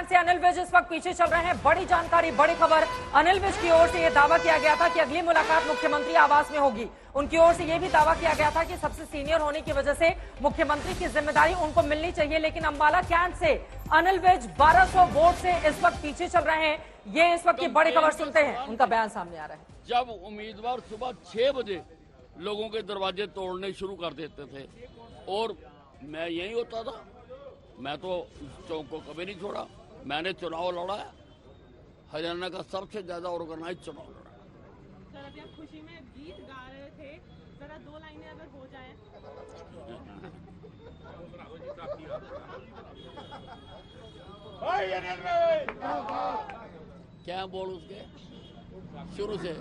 Camp से अनिल विज इस वक्त पीछे चल रहे हैं। बड़ी जानकारी, बड़ी खबर। अनिल विज की ओर से यह दावा किया गया था कि अगली मुलाकात मुख्यमंत्री आवास में होगी। उनकी ओर से यह भी दावा किया गया था कि सबसे सीनियर होने की वजह से मुख्यमंत्री की जिम्मेदारी उनको मिलनी चाहिए। लेकिन अंबाला कैंप से अनिल विज 1200 वोट से इस वक्त पीछे चल रहे हैं। ये इस वक्त की बड़ी खबर सुनते हैं, उनका बयान सामने आ रहा है। जब उम्मीदवार सुबह 6 बजे लोगों के दरवाजे तोड़ने शुरू कर देते थे और मैं यही होता था, मैं तो चौक को कभी नहीं छोड़ा। मैंने चुनाव लड़ा है, हरियाणा का सबसे ज्यादा ऑर्गेनाइज चुनाव लड़ा। सर, अभी आप खुशी में गीत गा रहे थे, जरा 2 लाइनें अगर हो जाए। क्या बोल उसके शुरू से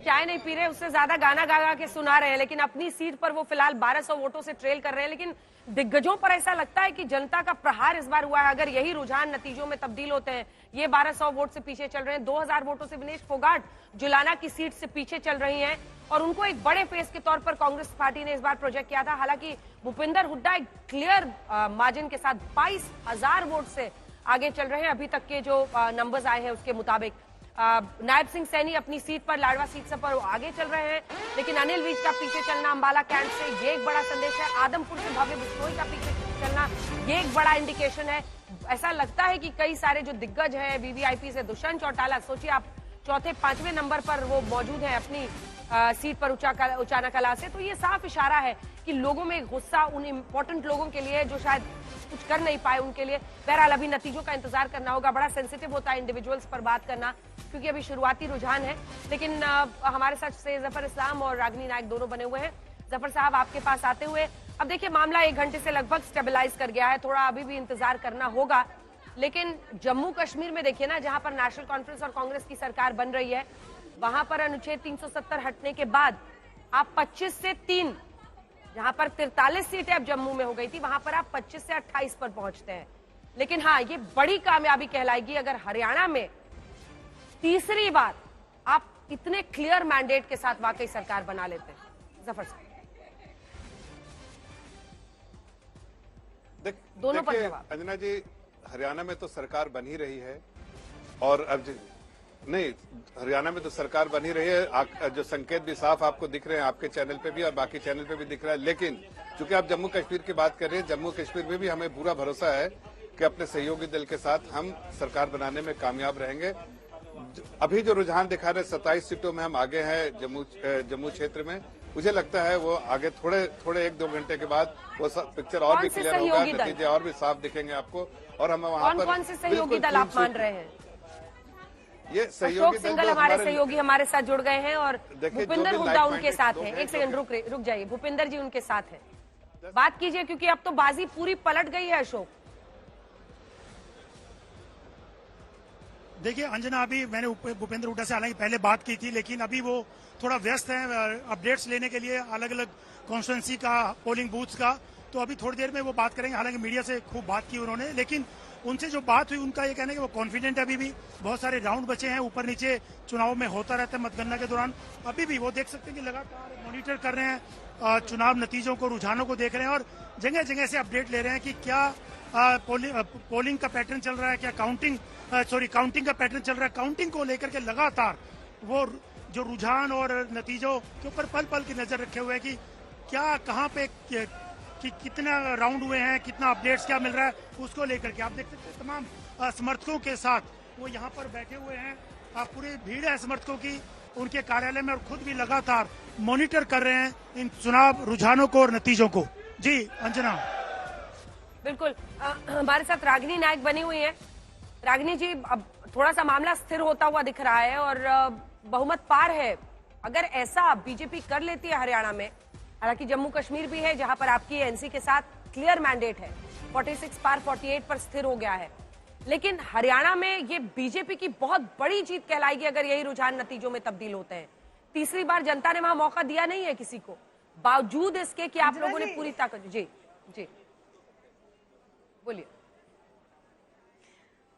चाय नहीं पी रहे, उससे ज्यादा गाना गा गा के सुना रहे हैं। लेकिन अपनी सीट पर वो फिलहाल 1200 वोटों से ट्रेल कर रहे हैं। लेकिन दिग्गजों पर ऐसा लगता है कि जनता का प्रहार इस बार हुआ है। अगर यही रुझान नतीजों में तब्दील होते हैं, ये 1200 वोट से पीछे चल रहे हैं। 2000 वोटों से विनेश फोगाट जुलाना की सीट से पीछे चल रही हैं और उनको एक बड़े फेस के तौर पर कांग्रेस पार्टी ने इस बार प्रोजेक्ट किया था। हालांकि भूपिंदर हुड्डा एक क्लियर मार्जिन के साथ 22,000 वोट से आगे चल रहे हैं। अभी तक के जो नंबर्स आए हैं उसके मुताबिक नायब सिंह सैनी अपनी सीट पर, लाडवा सीट से पर आगे चल रहे हैं। लेकिन अनिल विज का पीछे चलना अंबाला कैंप से ये एक बड़ा संदेश है। आदमपुर से भव्य बिश्नोई का पीछे चलना ये एक बड़ा इंडिकेशन है। ऐसा लगता है कि कई सारे जो दिग्गज हैं वीवीआईपी से, दुष्यंत चौटाला, सोचिए आप चौथे 5वें नंबर पर वो मौजूद है अपनी सीट पर उचाना कला से। तो ये साफ इशारा है कि लोगों में गुस्सा उन इंपॉर्टेंट लोगों के लिए जो शायद कुछ कर नहीं पाए उनके लिए। बहरहाल अभी नतीजों का इंतजार करना होगा। बड़ा सेंसिटिव होता है इंडिविजुअल्स पर बात करना, क्योंकि अभी शुरुआती रुझान है। लेकिन हमारे साथ से जफर इस्लाम और रागिनी नायक दोनों बने हुए हैं। जफर साहब, आपके पास आते हुए, अब देखिए मामला 1 घंटे से लगभग स्टेबलाइज कर गया है। थोड़ा अभी भी इंतजार करना होगा। लेकिन जम्मू कश्मीर में देखिए ना, जहां पर नेशनल कॉन्फ्रेंस और कांग्रेस की सरकार बन रही है, वहां पर अनुच्छेद 370 हटने के बाद आप 25 से 3, जहां पर 43 सीटें अब जम्मू में हो गई थी, वहां पर आप 25 से 28 पर पहुंचते हैं। लेकिन हाँ, ये बड़ी कामयाबी कहलाएगी अगर हरियाणा में तीसरी बार आप इतने क्लियर मैंडेट के साथ वाकई सरकार बना लेते हैं। जफर साहब, दोनों पर जवाब। अंजना जी, हरियाणा में तो सरकार बन ही रही है और अब नहीं, हरियाणा में तो सरकार बन ही रही है। जो संकेत भी साफ आपको दिख रहे हैं, आपके चैनल पे भी और बाकी चैनल पे भी दिख रहा है। लेकिन चूंकि आप जम्मू कश्मीर की बात कर रहे हैं, जम्मू कश्मीर में भी हमें पूरा भरोसा है कि अपने सहयोगी दल के साथ हम सरकार बनाने में कामयाब रहेंगे। अभी जो रुझान दिखा रहे 27 सीटों में हम आगे हैं जम्मू क्षेत्र में। मुझे लगता है वो आगे थोड़े 1-2 घंटे के बाद वो पिक्चर और भी क्लियर होगा, नतीजे और भी साफ दिखेंगे आपको। और हम वहाँ पर कौन से सहयोगी दल आप मान रहे हैं? ये अशोक सिंघल हमारे सहयोगी हमारे साथ जुड़ गए हैं और भूपिंदर हुड्डा उनके साथ है। एक सेकंड रुक जाइए, भूपिंदर जी उनके साथ है, बात कीजिए, क्योंकि अब तो बाजी पूरी पलट गई है। अशोक, देखिए अंजना, अभी मैंने भूपेंद्र हुड्डा से हालांकि पहले बात की थी, लेकिन अभी वो थोड़ा व्यस्त हैं अपडेट्स लेने के लिए अलग अलग कॉन्स्टिट्यूंसी का, पोलिंग बूथ्स का। तो अभी थोड़ी देर में वो बात करेंगे। हालांकि मीडिया से खूब बात की उन्होंने, लेकिन उनसे जो बात हुई उनका ये कहना है कि वो कॉन्फिडेंट है। अभी भी बहुत सारे राउंड बचे हैं, ऊपर नीचे चुनाव में होता रहता है मतगणना के दौरान। अभी भी वो देख सकते हैं कि लगातार मॉनिटर कर रहे हैं चुनाव नतीजों को, रुझानों को देख रहे हैं और जगह जगह से अपडेट ले रहे हैं कि क्या पोलिंग का पैटर्न चल रहा है, क्या काउंटिंग का पैटर्न चल रहा है। काउंटिंग को लेकर के लगातार वो जो रुझान और नतीजों के ऊपर पल पल की नजर रखे हुए हैं कि क्या कहाँ पे कि कितना राउंड हुए हैं, कितना अपडेट्स क्या मिल रहा है, उसको लेकर के आप देख सकते हैं तमाम समर्थकों के साथ वो यहाँ पर बैठे हुए हैं। पूरी भीड़ है समर्थकों की उनके कार्यालय में और खुद भी लगातार मॉनिटर कर रहे हैं इन चुनाव रुझानों को और नतीजों को। जी अंजना। बिल्कुल, हमारे साथ रागिनी नायक बनी हुई है। रागिनी जी, अब थोड़ा सा मामला स्थिर होता हुआ दिख रहा है और बहुमत पार है। अगर ऐसा बीजेपी कर लेती है हरियाणा में, हालांकि जम्मू कश्मीर भी है जहां पर आपकी एनसी के साथ क्लियर मैंडेट है, 46 पार 48 पर स्थिर हो गया है, लेकिन हरियाणा में ये बीजेपी की बहुत बड़ी जीत कहलाएगी अगर यही रुझान नतीजों में तब्दील होते हैं। तीसरी बार जनता ने वहां मौका दिया नहीं है किसी को, बावजूद इसके कि आप लोगों ने पूरी ताकत। जी जी बोलिए।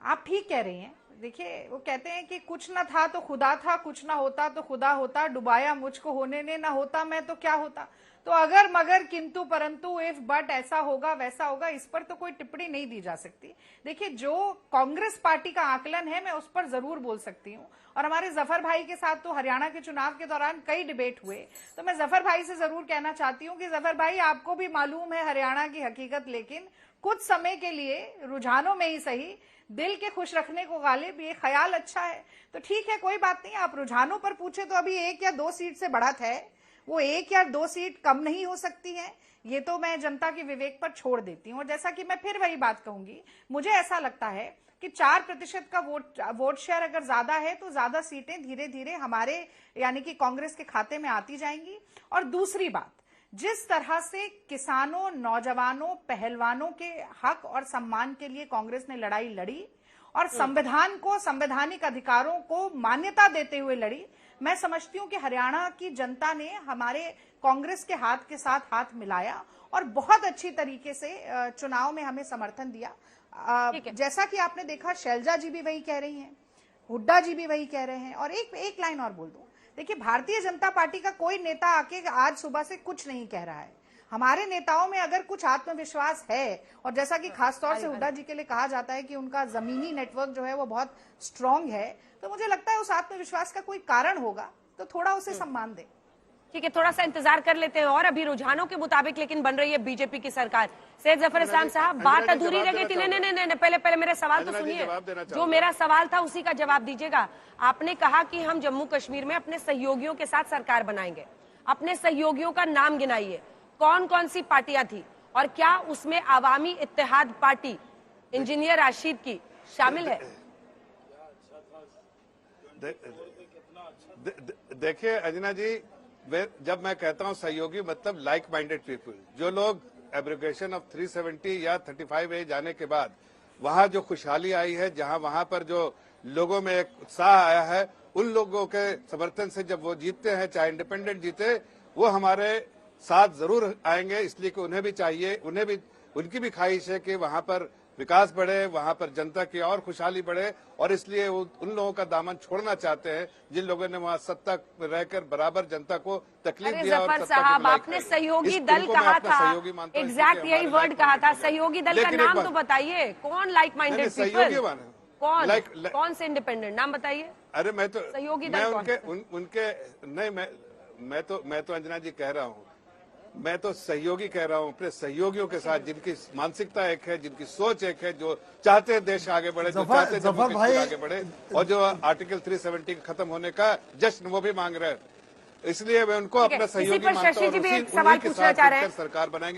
आप ठीक कह रही हैं, देखिए वो कहते हैं कि कुछ ना था तो खुदा था, कुछ ना होता तो खुदा होता, डुबाया मुझको होने ने, ना होता मैं तो क्या होता। तो अगर मगर किंतु परंतु इफ बट ऐसा होगा वैसा होगा, इस पर तो कोई टिप्पणी नहीं दी जा सकती। देखिए जो कांग्रेस पार्टी का आकलन है मैं उस पर जरूर बोल सकती हूँ, और हमारे जफर भाई के साथ तो हरियाणा के चुनाव के दौरान कई डिबेट हुए, तो मैं जफर भाई से जरूर कहना चाहती हूँ कि जफर भाई आपको भी मालूम है हरियाणा की हकीकत, लेकिन कुछ समय के लिए रुझानों में ही सही दिल के खुश रखने को गालिब ये ख्याल अच्छा है। तो ठीक है, कोई बात नहीं, आप रुझानों पर पूछे तो अभी 1 या 2 सीट से बढ़त है, वो 1 या 2 सीट कम नहीं हो सकती है, ये तो मैं जनता के विवेक पर छोड़ देती हूँ। और जैसा कि मैं फिर वही बात कहूंगी, मुझे ऐसा लगता है कि 4% का वोट शेयर अगर ज्यादा है तो ज्यादा सीटें धीरे धीरे हमारे यानी कि कांग्रेस के खाते में आती जाएंगी। और दूसरी बात, जिस तरह से किसानों, नौजवानों, पहलवानों के हक और सम्मान के लिए कांग्रेस ने लड़ाई लड़ी और संविधान को, संवैधानिक अधिकारों को मान्यता देते हुए लड़ी, मैं समझती हूं कि हरियाणा की जनता ने हमारे कांग्रेस के हाथ के साथ हाथ मिलाया और बहुत अच्छी तरीके से चुनाव में हमें समर्थन दिया। जैसा कि आपने देखा, शैलजा जी भी वही कह रही हैं, हुड्डा जी भी वही कह रहे हैं। और एक लाइन और बोल दूं, देखिए भारतीय जनता पार्टी का कोई नेता आके आज सुबह से कुछ नहीं कह रहा है। हमारे नेताओं में अगर कुछ आत्मविश्वास है, और जैसा कि खासतौर से हुड्डा जी के लिए कहा जाता है कि उनका जमीनी नेटवर्क जो है वो बहुत स्ट्रांग है, तो मुझे लगता है उस आत्मविश्वास का कोई कारण होगा, तो थोड़ा उसे सम्मान दें। ठीक है, थोड़ा सा इंतजार कर लेते हैं। और अभी रुझानों के मुताबिक लेकिन बन रही है बीजेपी की सरकार। सैयद जफर इस्लाम साहब, बात अधूरी रह गई थी। नहीं, पहले मेरे सवाल तो सुनिए, जो मेरा सवाल था उसी का जवाब दीजिएगा। आपने कहा कि हम जम्मू कश्मीर में अपने सहयोगियों के साथ सरकार बनाएंगे, अपने सहयोगियों का नाम गिनाइए, कौन कौन सी पार्टियां थी और क्या उसमें अवामी इत्तेहाद पार्टी इंजीनियर राशिद की शामिल है? देखिए अंजना जी, जब मैं कहता हूं सहयोगी मतलब लाइक माइंडेड पीपल, जो लोग एब्रोगेशन ऑफ 370 या 35A जाने के बाद वहां जो खुशहाली आई है, जहां वहां पर जो लोगों में एक उत्साह आया है, उन लोगों के समर्थन से जब वो जीतते हैं, चाहे इंडिपेंडेंट जीते, वो हमारे साथ जरूर आएंगे। इसलिए कि उन्हें भी चाहिए, उन्हें भी, उनकी भी ख्वाहिश है कि वहां पर विकास बढ़े, वहां पर जनता की और खुशहाली बढ़े, और इसलिए वो उन लोगों का दामन छोड़ना चाहते हैं जिन लोगों ने वहां सत्ता में रहकर बराबर जनता को तकलीफ दिया। और साहब, आपने सहयोगी दल कहा था, एग्जैक्ट यही वर्ड कहा था, सहयोगी दल का नाम तो बताइए, कौन लाइक माइंडेड पीपल, कौन से इंडिपेंडेंट, नाम बताइए। अरे मैं तो सहयोगी मैं दल उनके नहीं, मैं तो अंजना जी कह रहा हूँ, मैं तो सहयोगी कह रहा हूँ, अपने सहयोगियों के साथ, जिनकी मानसिकता एक है, जिनकी सोच एक है, जो चाहते हैं देश आगे बढ़े, जो चाहते हैं जम्मू कश्मीर आगे बढ़े, और जो आर्टिकल 370 के खत्म होने का जश्न वो भी मांग रहे हैं। इसलिए मैं उनको अपना सहयोगी मानता हूँ और उन्हीं के साथ सरकार बनाएंगे।